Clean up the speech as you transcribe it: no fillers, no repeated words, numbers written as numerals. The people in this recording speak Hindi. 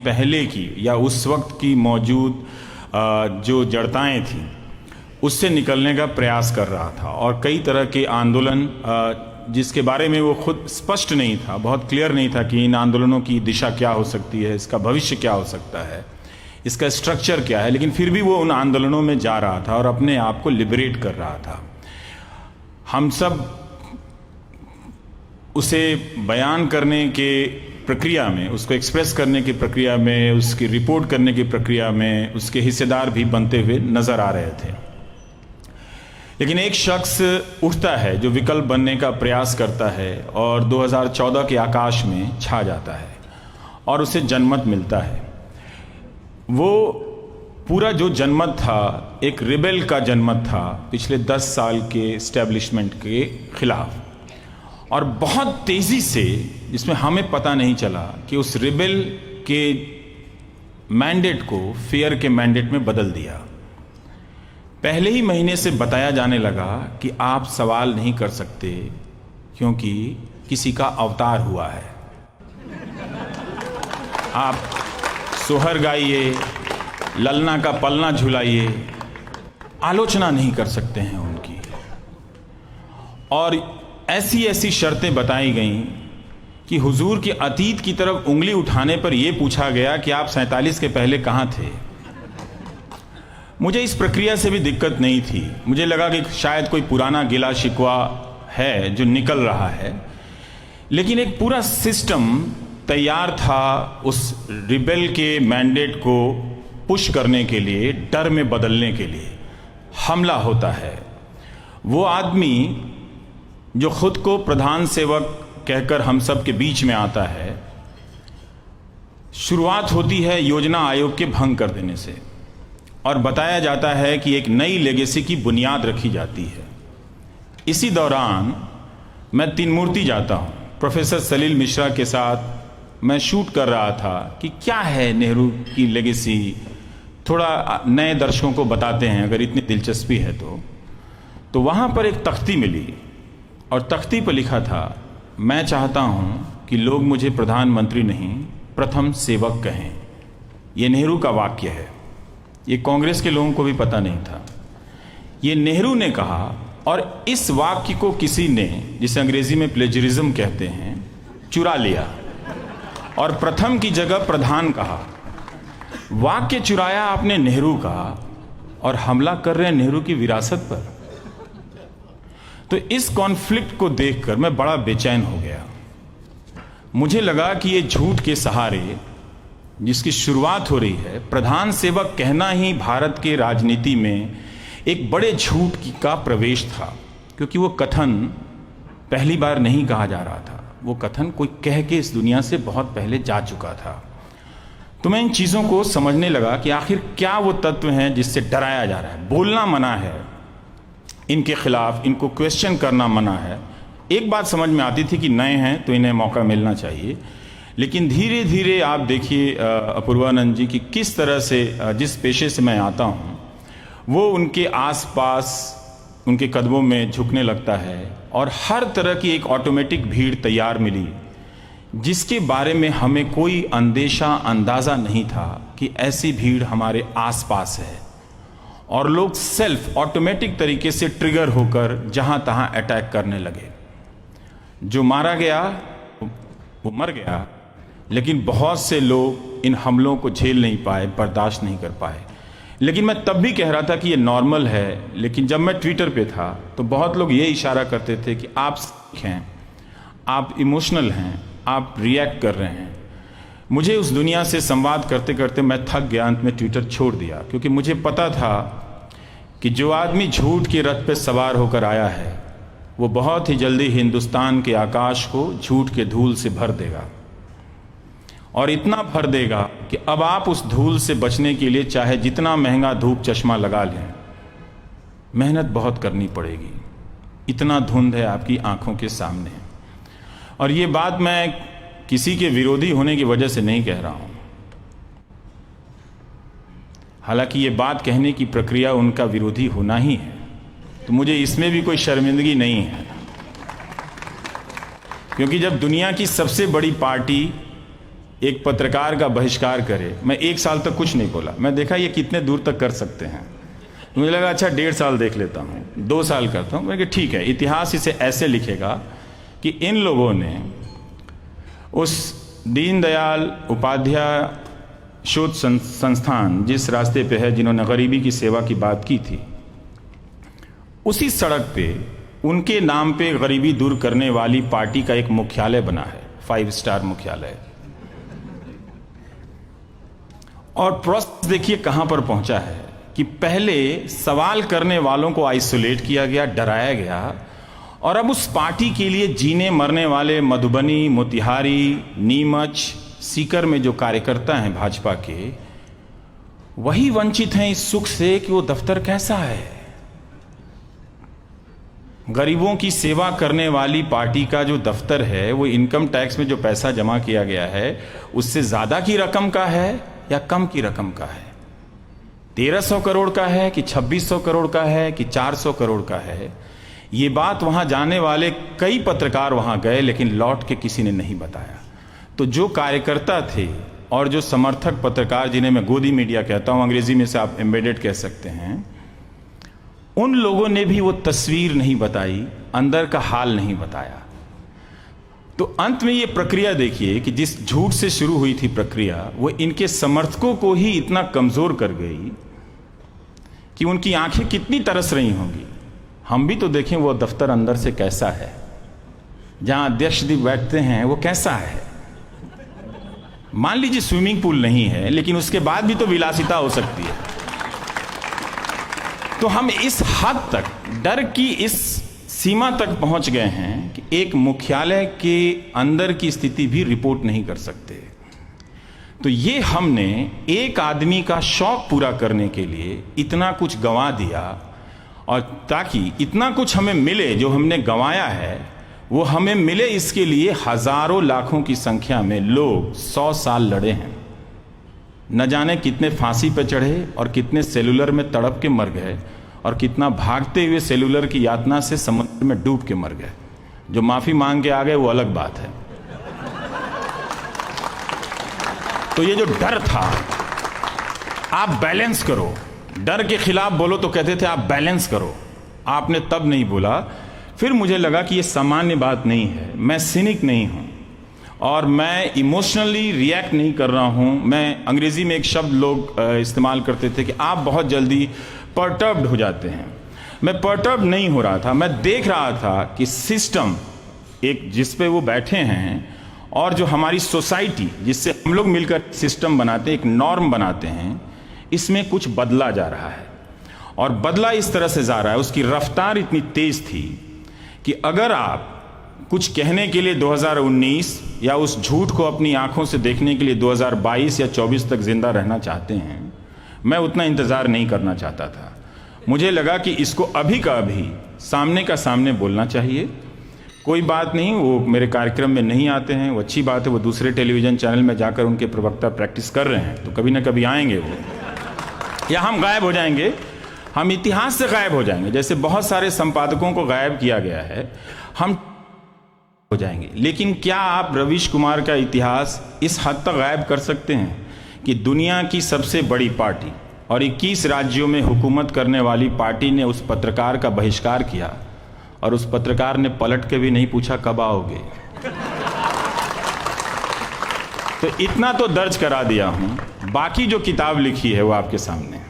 पहले की या उस वक्त की मौजूद जो जड़ताएं थी उससे निकलने का प्रयास कर रहा था और कई तरह के आंदोलन जिसके बारे में वो खुद स्पष्ट नहीं था, बहुत क्लियर नहीं था कि इन आंदोलनों की दिशा क्या हो सकती है, इसका भविष्य क्या हो सकता है, इसका स्ट्रक्चर क्या है, लेकिन फिर भी वो उन आंदोलनों में जा रहा था और अपने आप को लिबरेट कर रहा था। हम सब उसे बयान करने के प्रक्रिया में, उसको एक्सप्रेस करने की प्रक्रिया में, उसकी रिपोर्ट करने की प्रक्रिया में उसके हिस्सेदार भी बनते हुए नजर आ रहे थे। लेकिन एक शख्स उठता है जो विकल्प बनने का प्रयास करता है और 2014 के आकाश में छा जाता है और उसे जनमत मिलता है। वो पूरा जो जनमत था एक रिबेल का जनमत था पिछले 10 साल के एस्टेब्लिशमेंट के खिलाफ, और बहुत तेजी से, जिसमें हमें पता नहीं चला कि उस रिबेल के मैंडेट को फेयर के मैंडेट में बदल दिया। पहले ही महीने से बताया जाने लगा कि आप सवाल नहीं कर सकते क्योंकि किसी का अवतार हुआ है। आप सोहर गाइए, ललना का पलना झुलाइए, आलोचना नहीं कर सकते हैं उनकी। और ऐसी ऐसी शर्तें बताई गईं कि हुजूर के अतीत की तरफ उंगली उठाने पर यह पूछा गया कि आप 47 के पहले कहां थे। मुझे इस प्रक्रिया से भी दिक्कत नहीं थी। मुझे लगा कि शायद कोई पुराना गिला शिकवा है जो निकल रहा है, लेकिन एक पूरा सिस्टम तैयार था उस रिबेल के मैंडेट को पुश करने के लिए, डर में बदलने के लिए। हमला होता है। वो आदमी जो खुद को प्रधान सेवक कहकर हम सब के बीच में आता है, शुरुआत होती है योजना आयोग के भंग कर देने से और बताया जाता है कि एक नई लेगेसी की बुनियाद रखी जाती है। इसी दौरान मैं तीनमूर्ति जाता हूं, प्रोफेसर सलील मिश्रा के साथ मैं शूट कर रहा था कि क्या है नेहरू की लेगेसी, थोड़ा नए दर्शकों को बताते हैं अगर इतनी दिलचस्पी है तो वहां पर एक तख्ती मिली और तख्ती पर लिखा था, मैं चाहता हूं कि लोग मुझे प्रधानमंत्री नहीं प्रथम सेवक कहें। यह नेहरू का वाक्य है। ये कांग्रेस के लोगों को भी पता नहीं था। ये नेहरू ने कहा और इस वाक्य को किसी ने, जिसे अंग्रेजी में प्लेजरिज्म कहते हैं, चुरा लिया और प्रथम की जगह प्रधान कहा। वाक्य चुराया आपने नेहरू का और हमला कर रहे हैं नेहरू की विरासत पर। तो इस कॉन्फ्लिक्ट को देखकर मैं बड़ा बेचैन हो गया। मुझे लगा कि ये झूठ के सहारे जिसकी शुरुआत हो रही है, प्रधान सेवक कहना ही भारत के राजनीति में एक बड़े झूठ का प्रवेश था, क्योंकि वो कथन पहली बार नहीं कहा जा रहा था। वो कथन कोई कह के इस दुनिया से बहुत पहले जा चुका था। तो मैं इन चीज़ों को समझने लगा कि आखिर क्या वो तत्व हैं जिससे डराया जा रहा है। बोलना मना है इनके खिलाफ, इनको क्वेश्चन करना मना है। एक बात समझ में आती थी कि नए हैं तो इन्हें मौका मिलना चाहिए, लेकिन धीरे धीरे आप देखिए अपूर्वानंद जी की किस तरह से जिस पेशे से मैं आता हूँ वो उनके आसपास उनके कदमों में झुकने लगता है और हर तरह की एक ऑटोमेटिक भीड़ तैयार मिली जिसके बारे में हमें कोई अंदाज़ा नहीं था कि ऐसी भीड़ हमारे आसपास है। और लोग सेल्फ ऑटोमेटिक तरीके से ट्रिगर होकर जहां तहां अटैक करने लगे। जो मारा गया वो मर गया, लेकिन बहुत से लोग इन हमलों को झेल नहीं पाए, बर्दाश्त नहीं कर पाए। लेकिन मैं तब भी कह रहा था कि ये नॉर्मल है। लेकिन जब मैं ट्विटर पे था तो बहुत लोग ये इशारा करते थे कि आप सिख हैं, आप इमोशनल हैं, आप रिएक्ट कर रहे हैं। मुझे उस दुनिया से संवाद करते करते मैं थक गया, अंत में ट्विटर छोड़ दिया, क्योंकि मुझे पता था कि जो आदमी झूठ के रथ पे सवार होकर आया है वो बहुत ही जल्दी हिंदुस्तान के आकाश को झूठ के धूल से भर देगा, और इतना भर देगा कि अब आप उस धूल से बचने के लिए चाहे जितना महंगा धूप चश्मा लगा लें, मेहनत बहुत करनी पड़ेगी। इतना धुंध है आपकी आंखों के सामने। और ये बात मैं किसी के विरोधी होने की वजह से नहीं कह रहा हूं। हालांकि ये बात कहने की प्रक्रिया उनका विरोधी होना ही है, तो मुझे इसमें भी कोई शर्मिंदगी नहीं है, क्योंकि जब दुनिया की सबसे बड़ी पार्टी एक पत्रकार का बहिष्कार करे। मैं 1 साल तक कुछ नहीं बोला, मैं देखा ये कितने दूर तक कर सकते हैं। मुझे लगा अच्छा 1.5 साल देख लेता हूँ, 2 साल करता हूँ। मैंने कहा ठीक है, इतिहास इसे ऐसे लिखेगा कि इन लोगों ने उस दीनदयाल उपाध्याय शोध संस्थान जिस रास्ते पे है, जिन्होंने गरीबी की सेवा की बात की थी, उसी सड़क पे उनके नाम पे गरीबी दूर करने वाली पार्टी का एक मुख्यालय बना है, 5 स्टार मुख्यालय। और प्रोसेस देखिए कहां पर पहुंचा है कि पहले सवाल करने वालों को आइसोलेट किया गया, डराया गया, और अब उस पार्टी के लिए जीने मरने वाले मधुबनी, मोतिहारी, नीमच, सीकर में जो कार्यकर्ता हैं भाजपा के, वही वंचित हैं इस सुख से कि वो दफ्तर कैसा है। गरीबों की सेवा करने वाली पार्टी का जो दफ्तर है, वो इनकम टैक्स में जो पैसा जमा किया गया है उससे ज्यादा की रकम का है या कम की रकम का है? 1300 करोड़ का है कि 2600 करोड़ का है कि 400 करोड़ का है? ये बात वहां जाने वाले कई पत्रकार वहां गए, लेकिन लौट के किसी ने नहीं बताया। तो जो कार्यकर्ता थे और जो समर्थक पत्रकार, जिन्हें मैं गोदी मीडिया कहता हूं, अंग्रेजी में से आप एम्बेडेड कह सकते हैं, उन लोगों ने भी वो तस्वीर नहीं बताई, अंदर का हाल नहीं बताया। तो अंत में ये प्रक्रिया देखिए कि जिस झूठ से शुरू हुई थी प्रक्रिया, वो इनके समर्थकों को ही इतना कमजोर कर गई कि उनकी आंखें कितनी तरस रही होंगी। हम भी तो देखें वो दफ्तर अंदर से कैसा है, जहां अध्यक्ष जी बैठते हैं वो कैसा है। मान लीजिए स्विमिंग पूल नहीं है, लेकिन उसके बाद भी तो विलासिता हो सकती है। तो हम इस हद तक, डर की इस सीमा तक पहुंच गए हैं कि एक मुख्यालय के अंदर की स्थिति भी रिपोर्ट नहीं कर सकते। तो ये हमने एक आदमी का शौक पूरा करने के लिए इतना कुछ गंवा दिया, और ताकि इतना कुछ हमें मिले जो हमने गंवाया है, वो हमें मिले इसके लिए हजारों लाखों की संख्या में लोग 100 साल लड़े हैं। न जाने कितने फांसी पर चढ़े और कितने सेलुलर में तड़प के मर गए, और कितना भागते हुए सेलुलर की यातना से समुद्र में डूब के मर गए। जो माफी मांग के आ गए वो अलग बात है। तो ये जो डर था, आप बैलेंस करो, डर के खिलाफ बोलो तो कहते थे आप बैलेंस करो, आपने तब नहीं बोला। फिर मुझे लगा कि ये सामान्य बात नहीं है, मैं सिनिक नहीं हूं और मैं इमोशनली रिएक्ट नहीं कर रहा हूं। मैं, अंग्रेजी में एक शब्द लोग इस्तेमाल करते थे कि आप बहुत जल्दी पर्टर्ब्ड हो जाते हैं। मैं पर्टर्ब्ड नहीं हो रहा था, मैं देख रहा था कि सिस्टम एक जिस पे वो बैठे हैं और जो हमारी सोसाइटी जिससे हम लोग मिलकर सिस्टम बनाते हैं, एक नॉर्म बनाते हैं, इसमें कुछ बदला जा रहा है। और बदला इस तरह से जा रहा है, उसकी रफ्तार इतनी तेज थी कि अगर आप कुछ कहने के लिए 2019 या उस झूठ को अपनी आंखों से देखने के लिए 2022 या 24 तक जिंदा रहना चाहते हैं, मैं उतना इंतजार नहीं करना चाहता था। मुझे लगा कि इसको अभी का अभी सामने का सामने बोलना चाहिए। कोई बात नहीं, वो मेरे कार्यक्रम में नहीं आते हैं, वो अच्छी बात है, वो दूसरे टेलीविजन चैनल में जाकर उनके प्रवक्ता प्रैक्टिस कर रहे हैं, तो कभी ना कभी आएंगे वो, या हम गायब हो जाएंगे, हम इतिहास से गायब हो जाएंगे। जैसे बहुत सारे संपादकों को गायब किया गया है, हम हो जाएंगे। लेकिन क्या आप रवीश कुमार का इतिहास इस हद तक गायब कर सकते हैं कि दुनिया की सबसे बड़ी पार्टी और 21 राज्यों में हुकूमत करने वाली पार्टी ने उस पत्रकार का बहिष्कार किया, और उस पत्रकार ने पलट के भी नहीं पूछा कब आओगे? तो इतना तो दर्ज करा दिया हूं, बाकी जो किताब लिखी है वो आपके सामने।